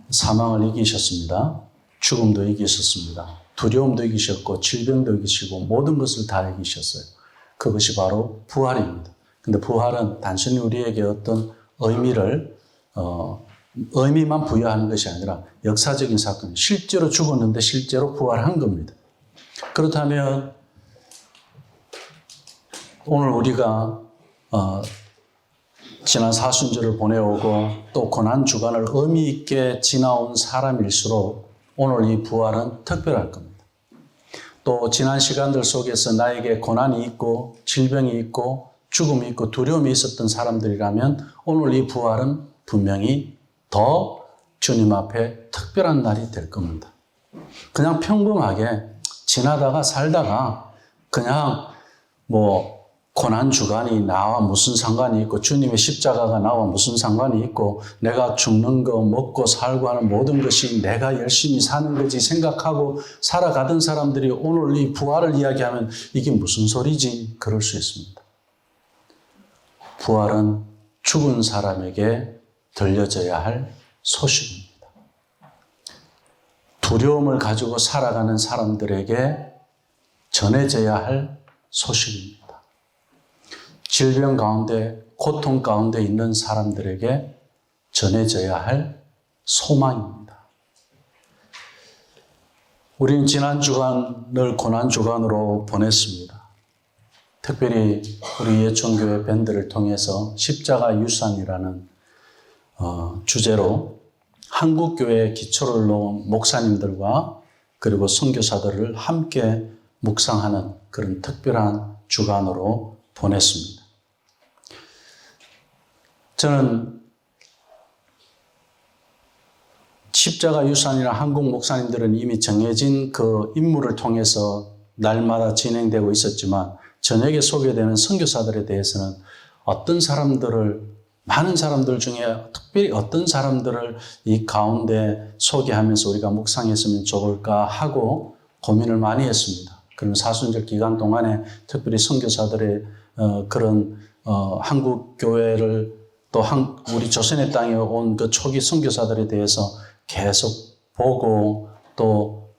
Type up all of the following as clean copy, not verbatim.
사망을 이기셨습니다. 죽음도 이기셨습니다. 두려움도 이기셨고 질병도 이기시고 모든 것을 다 이기셨어요. 그것이 바로 부활입니다. 근데 부활은 단순히 우리에게 어떤 의미만 부여하는 것이 아니라 역사적인 사건, 실제로 죽었는데 실제로 부활한 겁니다. 그렇다면 오늘 우리가 지난 사순절을 보내오고 또 고난주간을 의미 있게 지나온 사람일수록 오늘 이 부활은 특별할 겁니다. 또 지난 시간들 속에서 나에게 고난이 있고 질병이 있고 죽음이 있고 두려움이 있었던 사람들이라면 오늘 이 부활은 분명히 더 주님 앞에 특별한 날이 될 겁니다. 그냥 평범하게 지나다가 살다가 그냥 고난주간이 나와 무슨 상관이 있고 주님의 십자가가 나와 무슨 상관이 있고 내가 죽는 거 먹고 살고 하는 모든 것이 내가 열심히 사는 거지 생각하고 살아가던 사람들이 오늘 이 부활을 이야기하면 이게 무슨 소리지? 그럴 수 있습니다. 부활은 죽은 사람에게 들려져야 할 소식입니다. 두려움을 가지고 살아가는 사람들에게 전해져야 할 소식입니다. 질병 가운데, 고통 가운데 있는 사람들에게 전해져야 할 소망입니다. 우리는 지난 주간을 고난주간으로 보냈습니다. 특별히 우리 예천교회 밴드를 통해서 십자가 유산이라는 주제로 한국교회의 기초를 놓은 목사님들과 그리고 선교사들을 함께 묵상하는 그런 특별한 주간으로 보냈습니다. 저는 십자가 유산이나 한국 목사님들은 이미 정해진 그 임무를 통해서 날마다 진행되고 있었지만 저녁에 소개되는 선교사들에 대해서는 많은 사람들 중에 특별히 어떤 사람들을 이 가운데 소개하면서 우리가 묵상했으면 좋을까 하고 고민을 많이 했습니다. 그럼 사순절 기간 동안에 특별히 선교사들의 그런 한국 교회를 또 우리 조선의 땅에 온 그 초기 선교사들에 대해서 계속 보고 또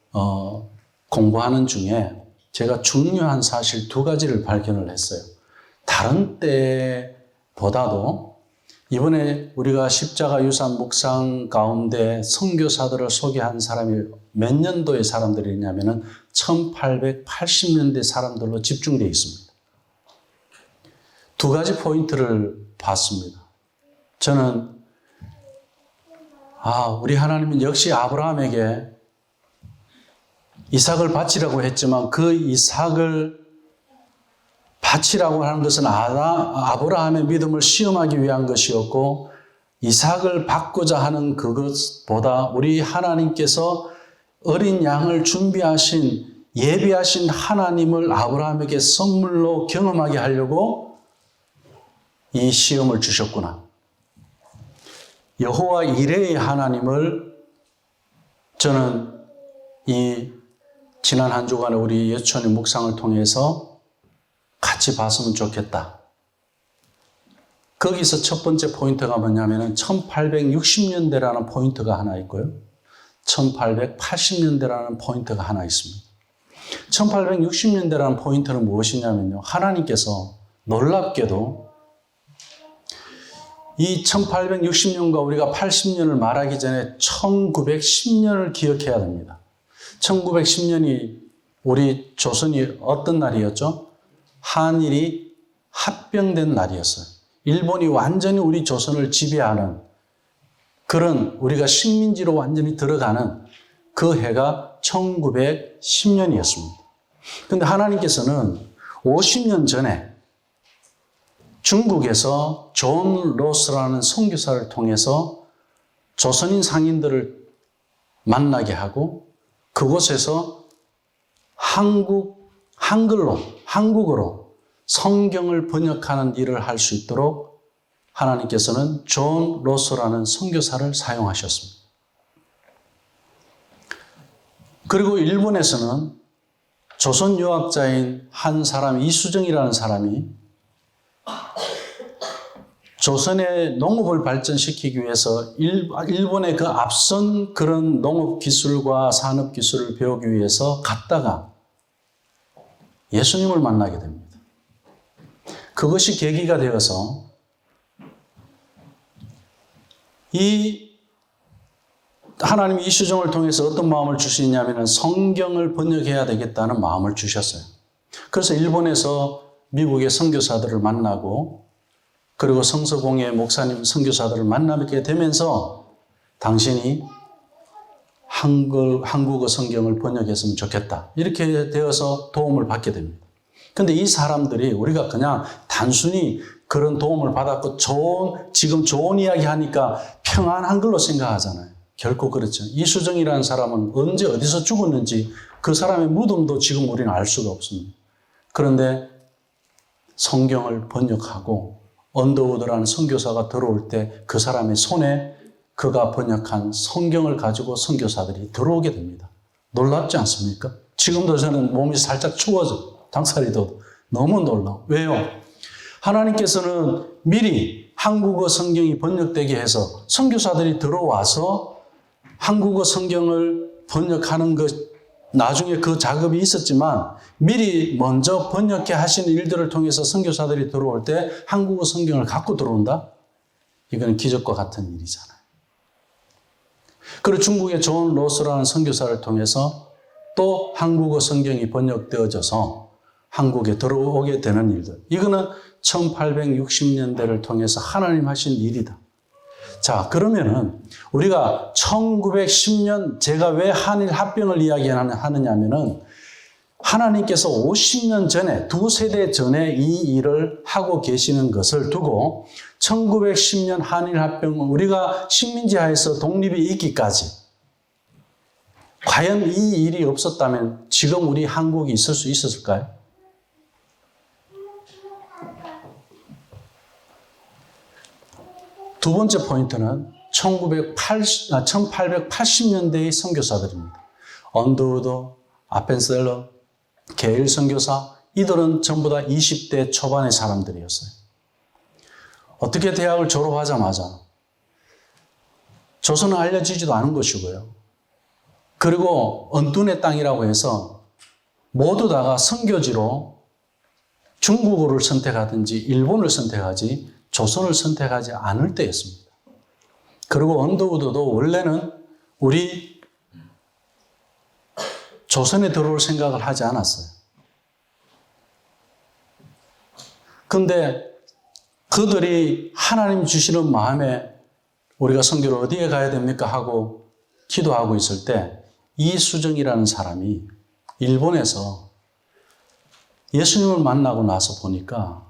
공부하는 중에 제가 중요한 사실 2가지를 발견을 했어요. 다른 때보다도 이번에 우리가 십자가 유산 묵상 가운데 선교사들을 소개한 사람이 몇 년도의 사람들이냐면은 1880년대 사람들로 집중되어 있습니다. 2가지 포인트를 봤습니다. 저는 우리 하나님은 역시 아브라함에게 이삭을 바치라고 했지만 그 이삭을 바치라고 하는 것은 아브라함의 믿음을 시험하기 위한 것이었고 이삭을 받고자 하는 그것보다 우리 하나님께서 어린 양을 예비하신 하나님을 아브라함에게 선물로 경험하게 하려고 이 시험을 주셨구나. 여호와 이레의 하나님을 저는 이 지난 한 주간에 우리 예천의 묵상을 통해서 같이 봤으면 좋겠다. 거기서 첫 번째 포인트가 뭐냐면은 1860년대라는 포인트가 하나 있고요. 1880년대라는 포인트가 하나 있습니다. 1860년대라는 포인트는 무엇이냐면요. 하나님께서 놀랍게도 이 1860년과 우리가 80년을 말하기 전에 1910년을 기억해야 됩니다. 1910년이 우리 조선이 어떤 날이었죠? 한일이 합병된 날이었어요. 일본이 완전히 우리 조선을 지배하는 그런 우리가 식민지로 완전히 들어가는 그 해가 1910년이었습니다. 그런데 하나님께서는 50년 전에 중국에서 존 로스라는 선교사를 통해서 조선인 상인들을 만나게 하고 그곳에서 한국어로 성경을 번역하는 일을 할 수 있도록 하나님께서는 존 로스라는 선교사를 사용하셨습니다. 그리고 일본에서는 조선 유학자인 한 사람, 이수정이라는 사람이 조선의 농업을 발전시키기 위해서 일본의 그 앞선 그런 농업 기술과 산업 기술을 배우기 위해서 갔다가 예수님을 만나게 됩니다. 그것이 계기가 되어서 하나님이 이 수정을 통해서 어떤 마음을 주시냐면 성경을 번역해야 되겠다는 마음을 주셨어요. 그래서 일본에서 미국의 선교사들을 만나고 그리고 성서공회 목사님 선교사들을 만나게 되면서 당신이 한국어 성경을 번역했으면 좋겠다. 이렇게 되어서 도움을 받게 됩니다. 그런데 이 사람들이 우리가 그냥 단순히 그런 도움을 받았고 지금 좋은 이야기 하니까 평안한 걸로 생각하잖아요. 결코 그렇죠. 이수정이라는 사람은 언제 어디서 죽었는지 그 사람의 무덤도 지금 우리는 알 수가 없습니다. 그런데 성경을 번역하고 언더우드라는 선교사가 들어올 때 그 사람의 손에 그가 번역한 성경을 가지고 선교사들이 들어오게 됩니다. 놀랍지 않습니까? 지금도 저는 몸이 살짝 추워져. 장살이도 너무 놀라워. 왜요? 하나님께서는 미리 한국어 성경이 번역되게 해서 선교사들이 들어와서 한국어 성경을 번역하는 것, 나중에 그 작업이 있었지만 미리 먼저 번역해 하신 일들을 통해서 선교사들이 들어올 때 한국어 성경을 갖고 들어온다? 이건 기적과 같은 일이잖아요. 그리고 중국의 존 로스라는 선교사를 통해서 또 한국어 성경이 번역되어져서 한국에 들어오게 되는 일들. 이거는 1860년대를 통해서 하나님 하신 일이다. 자, 그러면은 우리가 1910년 제가 왜 한일 합병을 이야기하느냐면은 하나님께서 50년 전에, 두 세대 전에 이 일을 하고 계시는 것을 두고 1910년 한일 합병은 우리가 식민지 하에서 독립이 있기까지 과연 이 일이 없었다면 지금 우리 한국이 있을 수 있었을까요? 두 번째 포인트는 1880년대의 선교사들입니다. 언더우드, 아펜셀러, 게일 선교사, 이들은 전부 다 20대 초반의 사람들이었어요. 어떻게 대학을 졸업하자마자 조선은 알려지지도 않은 것이고요. 그리고 언뚠의 땅이라고 해서 모두 다가 선교지로 중국어를 선택하든지 일본을 선택하지 조선을 선택하지 않을 때였습니다. 그리고 언더우드도 원래는 우리 조선에 들어올 생각을 하지 않았어요. 그런데 그들이 하나님 주시는 마음에 우리가 선교를 어디에 가야 됩니까 하고 기도하고 있을 때 이수정이라는 사람이 일본에서 예수님을 만나고 나서 보니까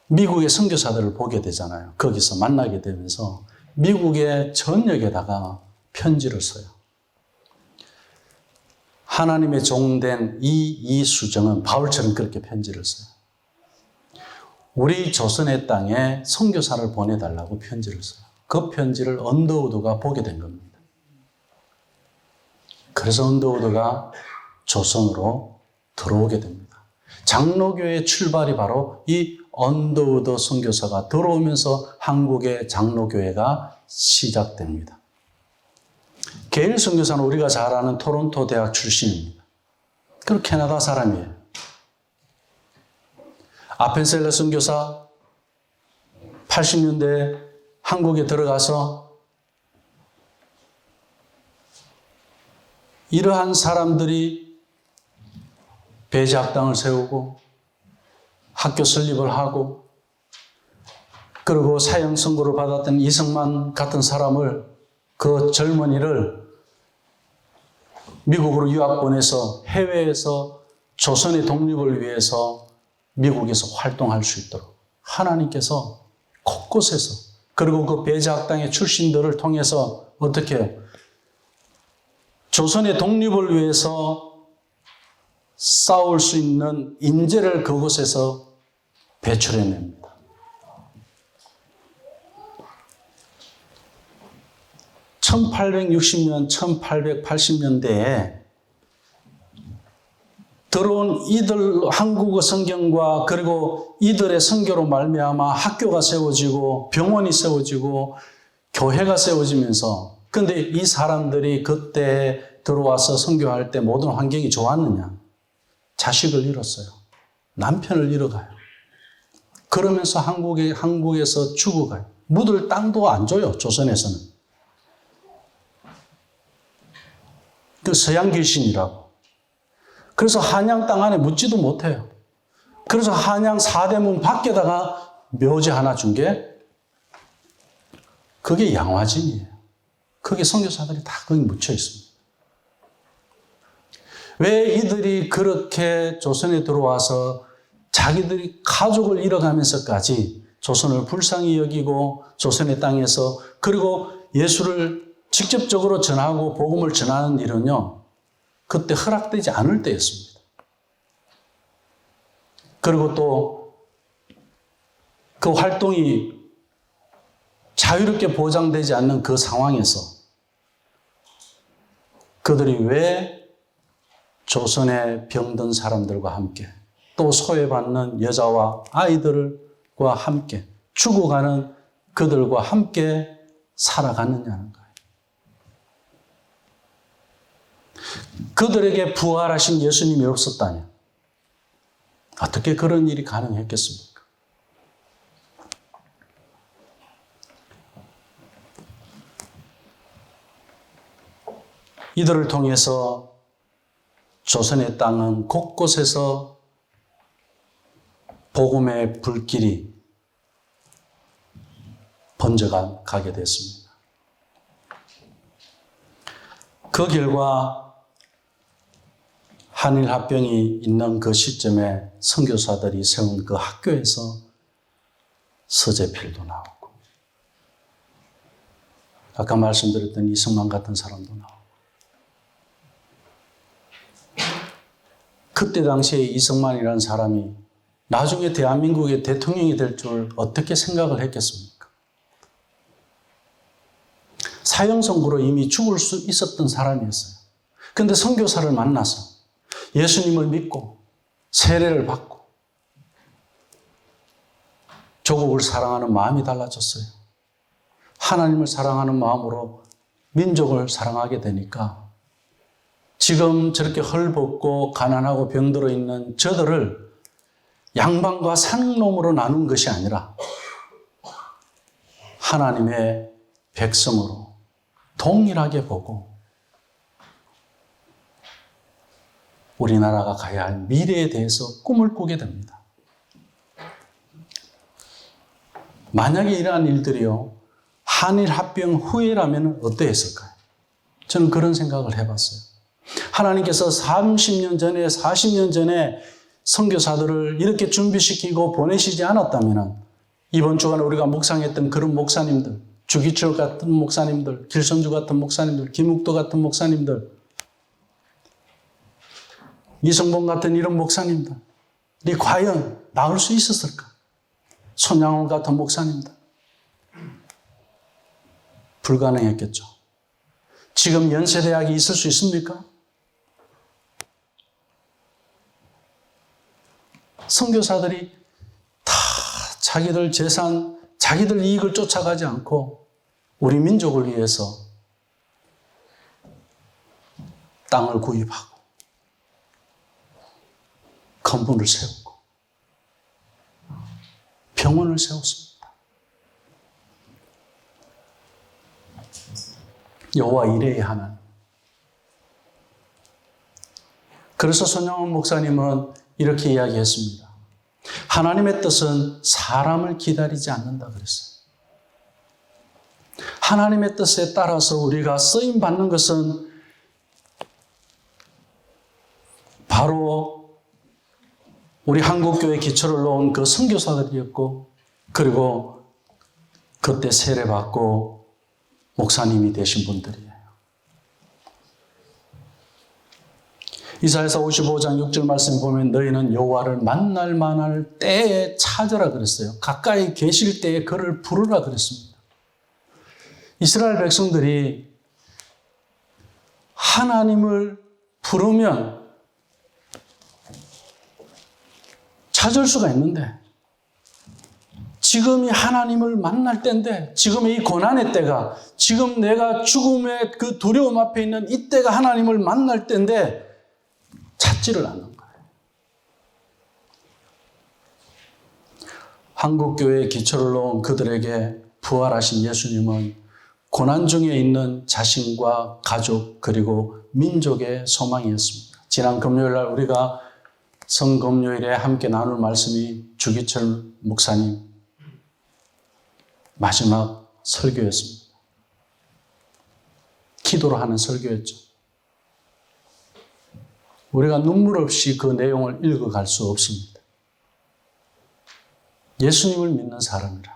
미국의 선교사들을 보게 되잖아요. 거기서 만나게 되면서 미국의 전역에다가 편지를 써요. 하나님의 종된 이수정은 바울처럼 그렇게 편지를 써요. 우리 조선의 땅에 선교사를 보내달라고 편지를 써요. 그 편지를 언더우드가 보게 된 겁니다. 그래서 언더우드가 조선으로 들어오게 됩니다. 장로교의 출발이 바로 이 언더우드 선교사가 들어오면서 한국의 장로교회가 시작됩니다. 게일 선교사는 우리가 잘 아는 토론토 대학 출신입니다. 그리고 캐나다 사람이에요. 아펜셀러 선교사 80년대에 한국에 들어가서 이러한 사람들이 배제학당을 세우고 학교 설립을 하고 그리고 사형 선고를 받았던 이승만 같은 사람을 그 젊은이를 미국으로 유학 보내서 해외에서 조선의 독립을 위해서 미국에서 활동할 수 있도록 하나님께서 곳곳에서 그리고 그 배제학당의 출신들을 통해서 어떻게 해요? 조선의 독립을 위해서 싸울 수 있는 인재를 그곳에서 배출해냅니다. (1860년) (1880년대에) 들어온 이들 한국어 성경과 그리고 이들의 선교로 말미암아 학교가 세워지고 병원이 세워지고 교회가 세워지면서, 근데 이 사람들이 그때 들어와서 선교할 때 모든 환경이 좋았느냐? 자식을 잃었어요. 남편을 잃어가요. 그러면서 한국에서 죽어가요. 묻을 땅도 안 줘요, 조선에서는. 그 서양 귀신이라고. 그래서 한양 땅 안에 묻지도 못해요. 그래서 한양 사대문 밖에다가 묘지 하나 준 게 그게 양화진이에요. 거기 선교사들이 다 거기 묻혀 있습니다. 왜 이들이 그렇게 조선에 들어와서 자기들이 가족을 잃어가면서까지 조선을 불쌍히 여기고 조선의 땅에서, 그리고 예수를 직접적으로 전하고 복음을 전하는 일은요, 그때 허락되지 않을 때였습니다. 그리고 또 그 활동이 자유롭게 보장되지 않는 그 상황에서 그들이 왜 조선의 병든 사람들과 함께, 또 소외받는 여자와 아이들과 함께, 죽어가는 그들과 함께 살아갔느냐는 거예요. 그들에게 부활하신 예수님이 없었다면 어떻게 그런 일이 가능했겠습니까? 이들을 통해서 조선의 땅은 곳곳에서 복음의 불길이 번져가게 됐습니다. 그 결과 한일합병이 있는 그 시점에 선교사들이 세운 그 학교에서 서재필도 나오고, 아까 말씀드렸던 이승만 같은 사람도 나오고, 그때 당시에 이승만이라는 사람이 나중에 대한민국의 대통령이 될 줄 어떻게 생각을 했겠습니까? 사형선고로 이미 죽을 수 있었던 사람이었어요. 그런데 선교사를 만나서 예수님을 믿고 세례를 받고 조국을 사랑하는 마음이 달라졌어요. 하나님을 사랑하는 마음으로 민족을 사랑하게 되니까 지금 저렇게 헐벗고 가난하고 병들어 있는 저들을 양반과 상놈으로 나눈 것이 아니라 하나님의 백성으로 동일하게 보고 우리나라가 가야 할 미래에 대해서 꿈을 꾸게 됩니다. 만약에 이러한 일들이요, 한일합병 후에라면 어떠했을까요? 저는 그런 생각을 해봤어요. 하나님께서 30년 전에 40년 전에 선교사들을 이렇게 준비시키고 보내시지 않았다면 이번 주간에 우리가 묵상했던 그런 목사님들, 주기철 같은 목사님들, 길선주 같은 목사님들, 김욱도 같은 목사님들, 이성봉 같은 이런 목사님들이 과연 나올 수 있었을까? 손양원 같은 목사님들. 불가능했겠죠. 지금 연세대학이 있을 수 있습니까? 선교사들이 다 자기들 재산, 자기들 이익을 쫓아가지 않고 우리 민족을 위해서 땅을 구입하고 건물을 세우고 병원을 세웠습니다. 여호와 이레의 하나님. 그래서 손영원 목사님은 이렇게 이야기했습니다. 하나님의 뜻은 사람을 기다리지 않는다 그랬어요. 하나님의 뜻에 따라서 우리가 쓰임 받는 것은 바로 우리 한국교회 기초를 놓은 그 선교사들이었고, 그리고 그때 세례받고 목사님이 되신 분들이에요. 이사야서 55장 6절 말씀 보면 너희는 여호와를 만날 만할 때에 찾으라 그랬어요. 가까이 계실 때에 그를 부르라 그랬습니다. 이스라엘 백성들이 하나님을 부르면 찾을 수가 있는데 지금이 하나님을 만날 때인데 지금의 이 고난의 때가 지금 내가 죽음의 그 두려움 앞에 있는 이때가 하나님을 만날 때인데 찾지를 않는 거예요. 한국교회의 기초를 놓은 그들에게 부활하신 예수님은 고난 중에 있는 자신과 가족 그리고 민족의 소망이었습니다. 지난 금요일 날 우리가 성금요일에 함께 나눌 말씀이 주기철 목사님 마지막 설교였습니다. 기도로 하는 설교였죠. 우리가 눈물 없이 그 내용을 읽어갈 수 없습니다. 예수님을 믿는 사람이라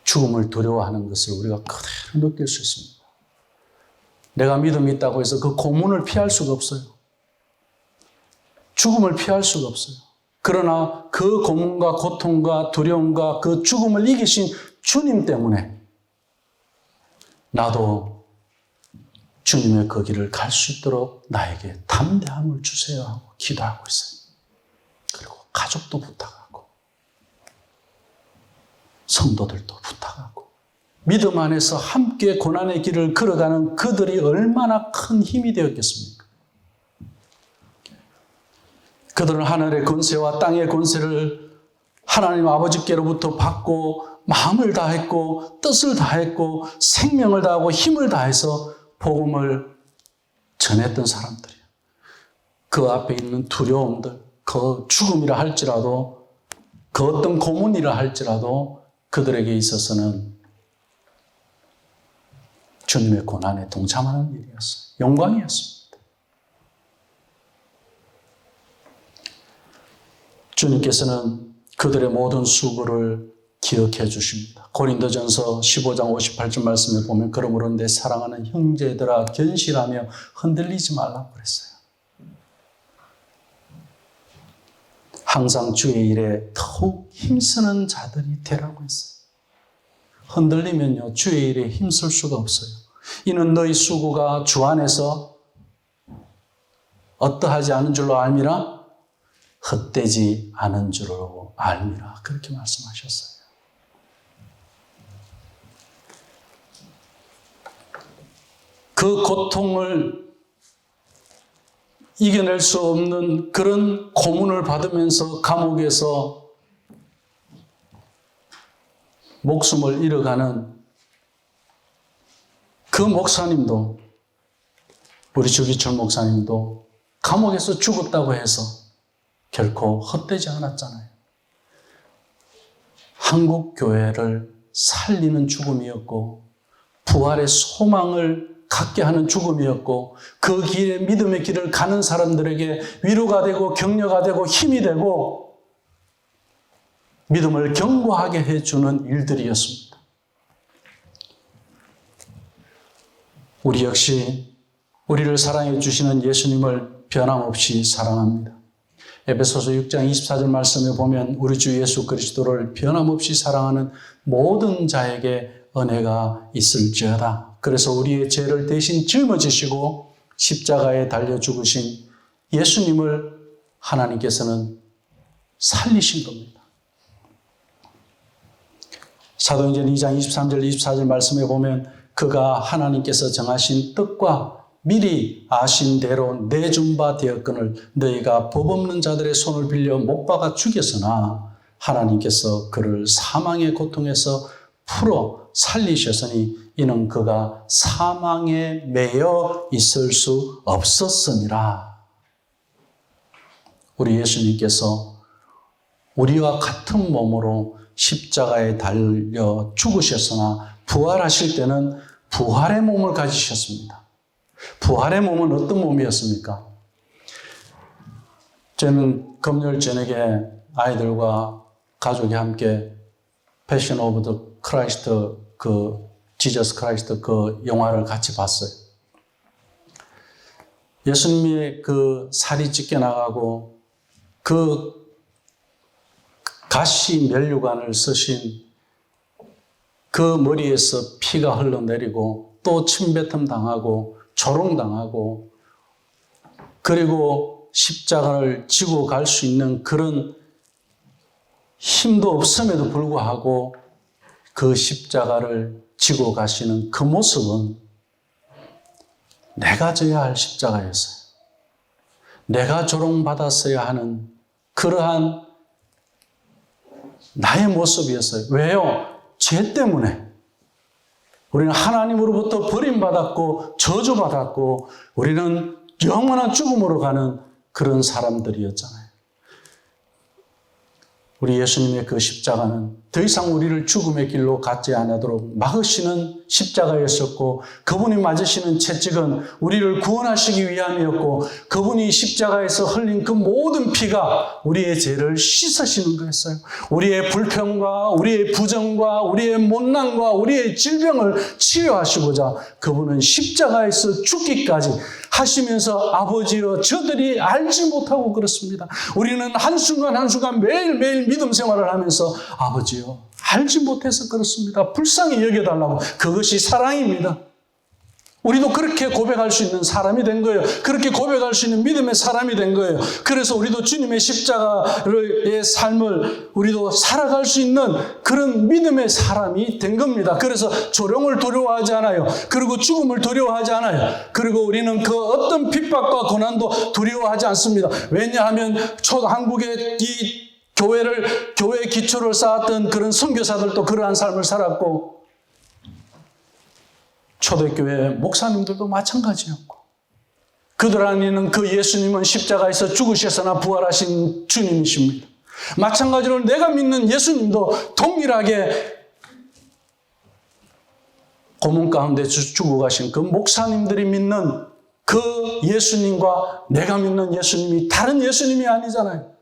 죽음을 두려워하는 것을 우리가 그대로 느낄 수 있습니다. 내가 믿음이 있다고 해서 그 고문을 피할 수가 없어요. 죽음을 피할 수가 없어요. 그러나 그 고문과 고통과 두려움과 그 죽음을 이기신 주님 때문에 나도 주님의 그 길을 갈 수 있도록 나에게 담대함을 주세요 하고 기도하고 있어요. 그리고 가족도 부탁하고 성도들도 부탁하고 믿음 안에서 함께 고난의 길을 걸어가는 그들이 얼마나 큰 힘이 되었겠습니까? 그들은 하늘의 권세와 땅의 권세를 하나님 아버지께로부터 받고 마음을 다했고 뜻을 다했고 생명을 다하고 힘을 다해서 복음을 전했던 사람들이에요. 그 앞에 있는 두려움들, 그 죽음이라 할지라도 그 어떤 고문이라 할지라도 그들에게 있어서는 주님의 고난에 동참하는 일이었어요. 영광이었습니다. 주님께서는 그들의 모든 수고를 기억해 주십니다. 고린도전서 15장 58절 말씀에 보면 그러므로 내 사랑하는 형제들아 견실하며 흔들리지 말라고 그랬어요. 항상 주의 일에 더욱 힘쓰는 자들이 되라고 했어요. 흔들리면요 주의 일에 힘쓸 수가 없어요. 이는 너희 수고가 주 안에서 어떠하지 않은 줄로 알미라 헛되지 않은 줄로 알미라 그렇게 말씀하셨어요. 그 고통을 이겨낼 수 없는 그런 고문을 받으면서 감옥에서 목숨을 잃어가는 그 목사님도 우리 주기철 목사님도 감옥에서 죽었다고 해서 결코 헛되지 않았잖아요. 한국 교회를 살리는 죽음이었고 부활의 소망을 갖게 하는 죽음이었고 그 길에 믿음의 길을 가는 사람들에게 위로가 되고 격려가 되고 힘이 되고 믿음을 견고하게 해주는 일들이었습니다. 우리 역시 우리를 사랑해 주시는 예수님을 변함없이 사랑합니다. 에베소서 6장 24절 말씀에 보면 우리 주 예수 그리스도를 변함없이 사랑하는 모든 자에게 은혜가 있을지어다. 그래서 우리의 죄를 대신 짊어지시고 십자가에 달려 죽으신 예수님을 하나님께서는 살리신 겁니다. 사도행전 2장 23절 24절 말씀에 보면 그가 하나님께서 정하신 뜻과 미리 아신 대로 내준 바 되었거늘 너희가 법 없는 자들의 손을 빌려 못 박아 죽였으나 하나님께서 그를 사망의 고통에서 풀어 살리셨으니 이는 그가 사망에 매여 있을 수 없었음이라. 우리 예수님께서 우리와 같은 몸으로 십자가에 달려 죽으셨으나 부활하실 때는 부활의 몸을 가지셨습니다. 부활의 몸은 어떤 몸이었습니까? 저는 금요일 저녁에 아이들과 가족이 함께 패션 오브 더 크라이스트 지저스 크라이스트 그 영화를 같이 봤어요. 예수님의 그 살이 찢겨나가고 그 가시 면류관을 쓰신 그 머리에서 피가 흘러내리고 또 침뱉음 당하고 조롱당하고 그리고 십자가를 지고 갈 수 있는 그런 힘도 없음에도 불구하고 그 십자가를 지고 가시는 그 모습은 내가 져야 할 십자가였어요. 내가 조롱받았어야 하는 그러한 나의 모습이었어요. 왜요? 죄 때문에. 우리는 하나님으로부터 버림받았고 저주받았고 우리는 영원한 죽음으로 가는 그런 사람들이었잖아요. 우리 예수님의 그 십자가는 더 이상 우리를 죽음의 길로 갖지 않도록 막으시는 십자가였었고 그분이 맞으시는 채찍은 우리를 구원하시기 위함이었고 그분이 십자가에서 흘린 그 모든 피가 우리의 죄를 씻으시는 거였어요. 우리의 불평과 우리의 부정과 우리의 못난과 우리의 질병을 치료하시고자 그분은 십자가에서 죽기까지 하시면서 아버지여 저들이 알지 못하고 그렇습니다. 우리는 한순간 한순간 매일매일 믿음 생활을 하면서 아버지여 알지 못해서 그렇습니다. 불쌍히 여겨달라고. 그것이 사랑입니다. 우리도 그렇게 고백할 수 있는 사람이 된 거예요. 그렇게 고백할 수 있는 믿음의 사람이 된 거예요. 그래서 우리도 주님의 십자가의 삶을 우리도 살아갈 수 있는 그런 믿음의 사람이 된 겁니다. 그래서 조롱을 두려워하지 않아요. 그리고 죽음을 두려워하지 않아요. 그리고 우리는 그 어떤 핍박과 고난도 두려워하지 않습니다. 왜냐하면 한국의 이 교회의 기초를 쌓았던 그런 선교사들도 그러한 삶을 살았고 초대교회 목사님들도 마찬가지였고 그들 안에는 그 예수님은 십자가에서 죽으셨으나 부활하신 주님이십니다. 마찬가지로 내가 믿는 예수님도 동일하게 고문 가운데 죽어가신 그 목사님들이 믿는 그 예수님과 내가 믿는 예수님이 다른 예수님이 아니잖아요.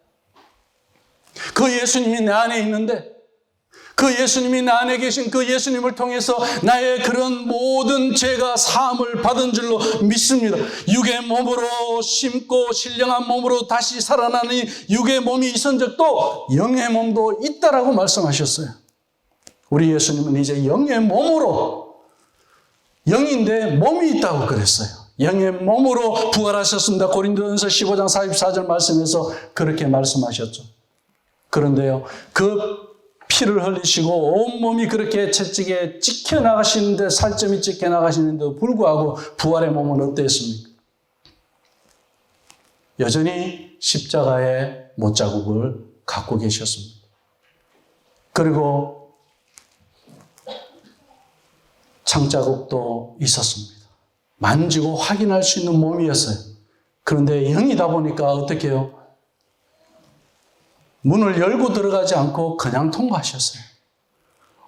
그 예수님이 내 안에 있는데 그 예수님이 나 안에 계신 그 예수님을 통해서 나의 그런 모든 죄가 사함을 받은 줄로 믿습니다. 육의 몸으로 심고 신령한 몸으로 다시 살아나는 육의 몸이 있은 적도 영의 몸도 있다라고 말씀하셨어요. 우리 예수님은 이제 영의 몸으로 영인데 몸이 있다고 그랬어요. 영의 몸으로 부활하셨습니다. 고린도전서 15장 44절 말씀에서 그렇게 말씀하셨죠. 그런데요, 그 피를 흘리시고 온몸이 그렇게 채찍에 찍혀나가시는데 살점이 찍혀나가시는데도 불구하고 부활의 몸은 어땠습니까? 여전히 십자가의 못자국을 갖고 계셨습니다. 그리고 창자국도 있었습니다. 만지고 확인할 수 있는 몸이었어요. 그런데 영이다 보니까 어떻게 해요? 문을 열고 들어가지 않고 그냥 통과하셨어요.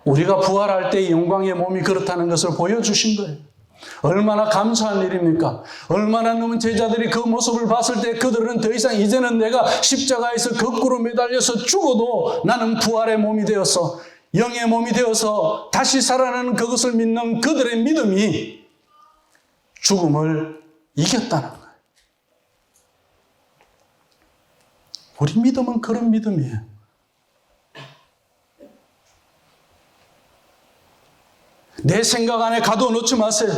우리가 부활할 때 영광의 몸이 그렇다는 것을 보여주신 거예요. 얼마나 감사한 일입니까? 얼마나 넘은 제자들이 그 모습을 봤을 때 그들은 더 이상 이제는 내가 십자가에서 거꾸로 매달려서 죽어도 나는 부활의 몸이 되어서 영의 몸이 되어서 다시 살아나는 그것을 믿는 그들의 믿음이 죽음을 이겼다는 거예요. 우리 믿음은 그런 믿음이에요. 내 생각 안에 가둬놓지 마세요.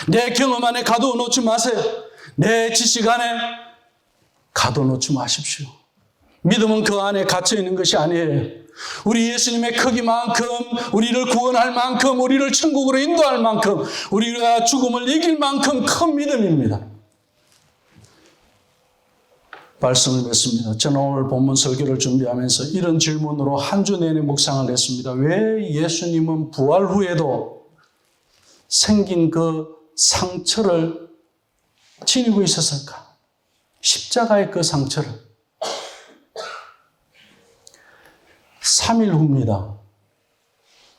내 경험 안에 가둬놓지 마세요. 내 지식 안에 가둬놓지 마십시오. 믿음은 그 안에 갇혀있는 것이 아니에요. 우리 예수님의 크기만큼, 우리를 구원할 만큼, 우리를 천국으로 인도할 만큼, 우리가 죽음을 이길 만큼 큰 믿음입니다. 말씀을 맺습니다. 저는 오늘 본문 설교를 준비하면서 이런 질문으로 한 주 내내 묵상을 했습니다. 왜 예수님은 부활 후에도 생긴 그 상처를 지니고 있었을까? 십자가의 그 상처를. 3일 후입니다.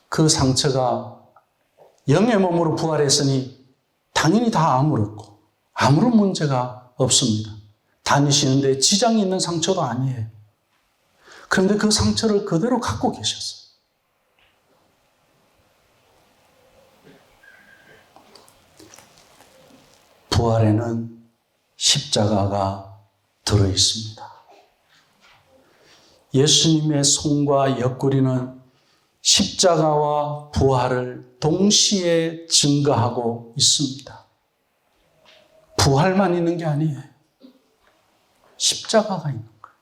그 상처가 영의 몸으로 부활했으니 당연히 다 아물었고 아무런 문제가 없습니다. 다니시는데 지장이 있는 상처도 아니에요. 그런데 그 상처를 그대로 갖고 계셨어요. 부활에는 십자가가 들어 있습니다. 예수님의 손과 옆구리는 십자가와 부활을 동시에 증거하고 있습니다. 부활만 있는 게 아니에요. 십자가가 있는 거예요.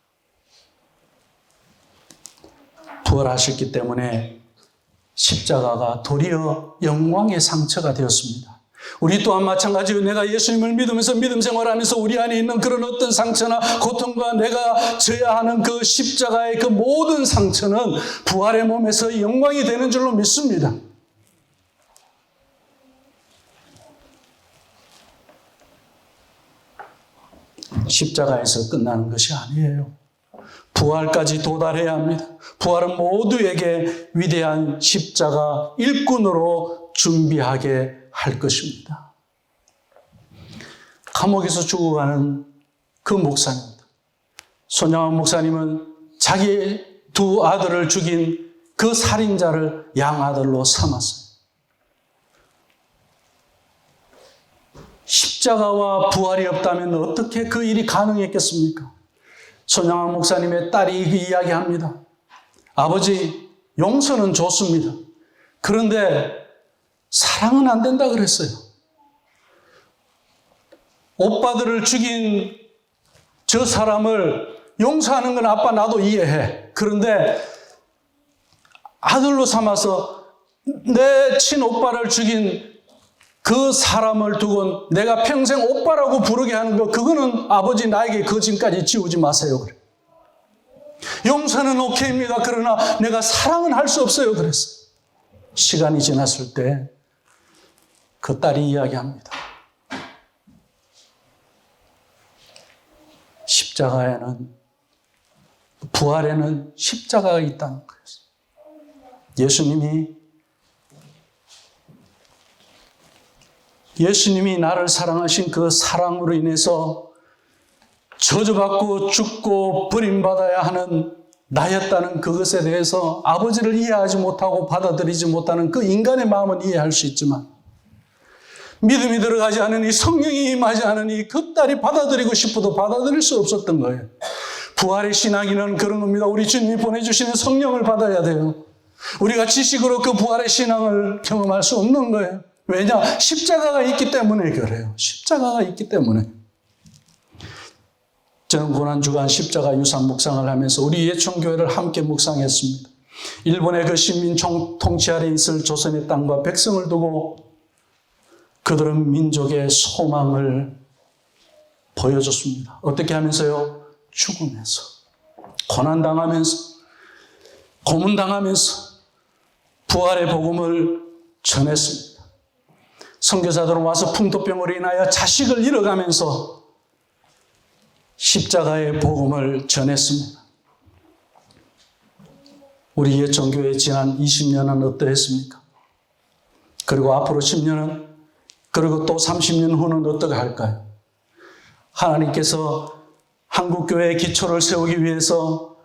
부활하셨기 때문에 십자가가 도리어 영광의 상처가 되었습니다. 우리 또한 마찬가지로 내가 예수님을 믿으면서 믿음 생활하면서 우리 안에 있는 그런 어떤 상처나 고통과 내가 져야 하는 그 십자가의 그 모든 상처는 부활의 몸에서 영광이 되는 줄로 믿습니다. 십자가에서 끝나는 것이 아니에요. 부활까지 도달해야 합니다. 부활은 모두에게 위대한 십자가 일꾼으로 준비하게 할 것입니다. 감옥에서 죽어가는 그 목사입니다. 손양원 목사님은 자기 두 아들을 죽인 그 살인자를 양아들로 삼았어요. 십자가와 부활이 없다면 어떻게 그 일이 가능했겠습니까? 손양원 목사님의 딸이 이야기합니다. 아버지, 용서는 좋습니다. 그런데 사랑은 안 된다 그랬어요. 오빠들을 죽인 저 사람을 용서하는 건 아빠 나도 이해해. 그런데 아들로 삼아서 내 친오빠를 죽인 그 사람을 두고 내가 평생 오빠라고 부르게 하는 거, 그거는 아버지 나에게 그 짐까지 지우지 마세요. 그래. 용서는 오케이입니다. 그러나 내가 사랑은 할 수 없어요. 그랬어요. 시간이 지났을 때 그 딸이 이야기합니다. 십자가에는, 부활에는 십자가가 있다는 거예요. 예수님이 나를 사랑하신 그 사랑으로 인해서 저주받고 죽고 버림받아야 하는 나였다는 그것에 대해서 아버지를 이해하지 못하고 받아들이지 못하는 그 인간의 마음은 이해할 수 있지만 믿음이 들어가지 않으니, 성령이 임하지 않으니 그 딸이 받아들이고 싶어도 받아들일 수 없었던 거예요. 부활의 신앙이란 그런 겁니다. 우리 주님이 보내주시는 성령을 받아야 돼요. 우리가 지식으로 그 부활의 신앙을 경험할 수 없는 거예요. 왜냐? 십자가가 있기 때문에 그래요. 십자가가 있기 때문에. 저는 고난주간 십자가 유산 묵상을 하면서 우리 예천교회를 함께 묵상했습니다. 일본의 그 식민 통치 아래 있을 조선의 땅과 백성을 두고 그들은 민족의 소망을 보여줬습니다. 어떻게 하면서요? 죽으면서, 고난당하면서, 고문당하면서 부활의 복음을 전했습니다. 선교사들은 와서 풍토병으로 인하여 자식을 잃어가면서 십자가의 복음을 전했습니다. 우리 예천교회 지난 20년은 어떠했습니까? 그리고 앞으로 10년은, 그리고 또 30년 후는 어떻게 할까요? 하나님께서 한국교회의 기초를 세우기 위해서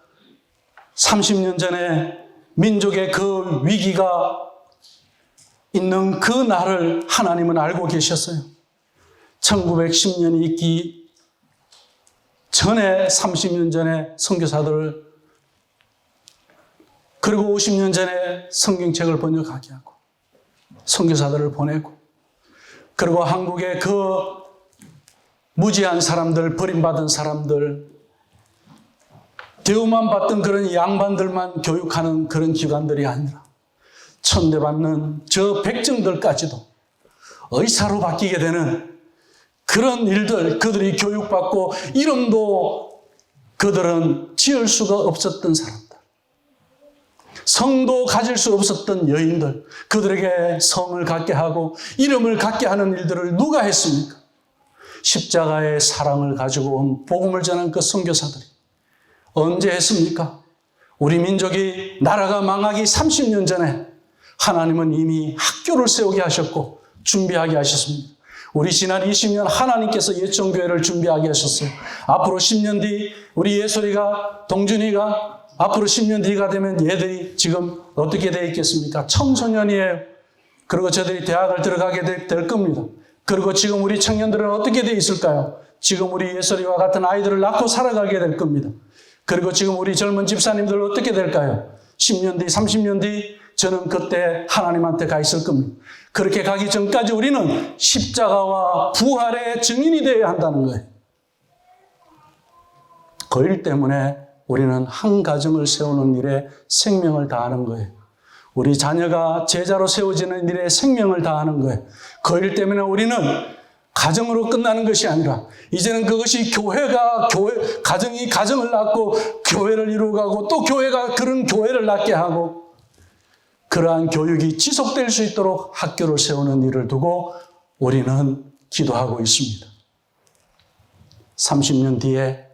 30년 전에 민족의 그 위기가 있는 그 날을 하나님은 알고 계셨어요. 1910년이 있기 전에, 30년 전에 선교사들을, 그리고 50년 전에 성경책을 번역하게 하고 선교사들을 보내고, 그리고 한국의 그 무지한 사람들, 버림받은 사람들, 대우만 받던 그런 양반들만 교육하는 그런 기관들이 아니라 천대받는 저 백정들까지도 의사로 바뀌게 되는 그런 일들, 그들이 교육받고 이름도 그들은 지을 수가 없었던 사람들, 성도 가질 수 없었던 여인들, 그들에게 성을 갖게 하고 이름을 갖게 하는 일들을 누가 했습니까? 십자가의 사랑을 가지고 온 복음을 전한 그 선교사들이 언제 했습니까? 우리 민족이, 나라가 망하기 30년 전에 하나님은 이미 학교를 세우게 하셨고 준비하게 하셨습니다. 우리 지난 20년 하나님께서 예천교회를 준비하게 하셨어요. 앞으로 10년 뒤 우리 예솔이가, 동준이가 앞으로 10년 뒤가 되면 얘들이 지금 어떻게 되어 있겠습니까? 청소년이에요. 그리고 저들이 대학을 들어가게 될 겁니다. 그리고 지금 우리 청년들은 어떻게 되어 있을까요? 지금 우리 예솔이와 같은 아이들을 낳고 살아가게 될 겁니다. 그리고 지금 우리 젊은 집사님들 어떻게 될까요? 10년 뒤, 30년 뒤 저는 그때 하나님한테 가 있을 겁니다. 그렇게 가기 전까지 우리는 십자가와 부활의 증인이 되어야 한다는 거예요. 그 일 때문에 우리는 한 가정을 세우는 일에 생명을 다하는 거예요. 우리 자녀가 제자로 세워지는 일에 생명을 다하는 거예요. 그 일 때문에 우리는 가정으로 끝나는 것이 아니라 이제는 그것이 가정이 가정을 낳고 교회를 이루어가고 또 교회가 그런 교회를 낳게 하고 그러한 교육이 지속될 수 있도록 학교를 세우는 일을 두고 우리는 기도하고 있습니다. 30년 뒤에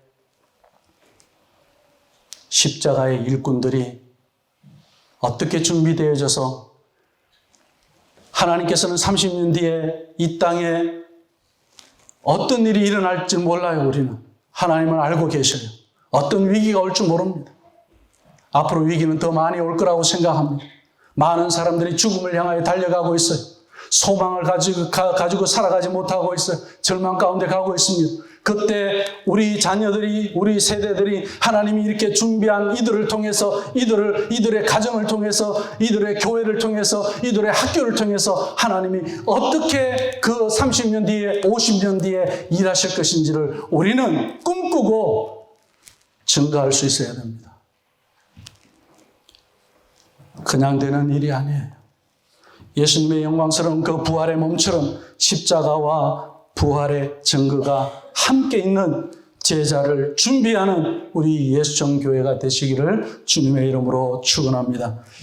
십자가의 일꾼들이 어떻게 준비되어져서 하나님께서는 30년 뒤에 이 땅에 어떤 일이 일어날지 몰라요. 우리는 하나님은 알고 계셔요. 어떤 위기가 올 줄 모릅니다. 앞으로 위기는 더 많이 올 거라고 생각합니다. 많은 사람들이 죽음을 향하여 달려가고 있어요. 소망을 가지고 살아가지 못하고 있어요. 절망 가운데 가고 있습니다. 그때 우리 자녀들이, 우리 세대들이 하나님이 이렇게 준비한 이들을 통해서, 이들의 가정을 통해서, 이들의 교회를 통해서, 이들의 학교를 통해서 하나님이 어떻게 그 30년 뒤에, 50년 뒤에 일하실 것인지를 우리는 꿈꾸고 증거할 수 있어야 됩니다. 그냥 되는 일이 아니에요. 예수님의 영광스러운 그 부활의 몸처럼 십자가와 부활의 증거가 함께 있는 제자를 준비하는 우리 예수정교회가 되시기를 주님의 이름으로 축원합니다.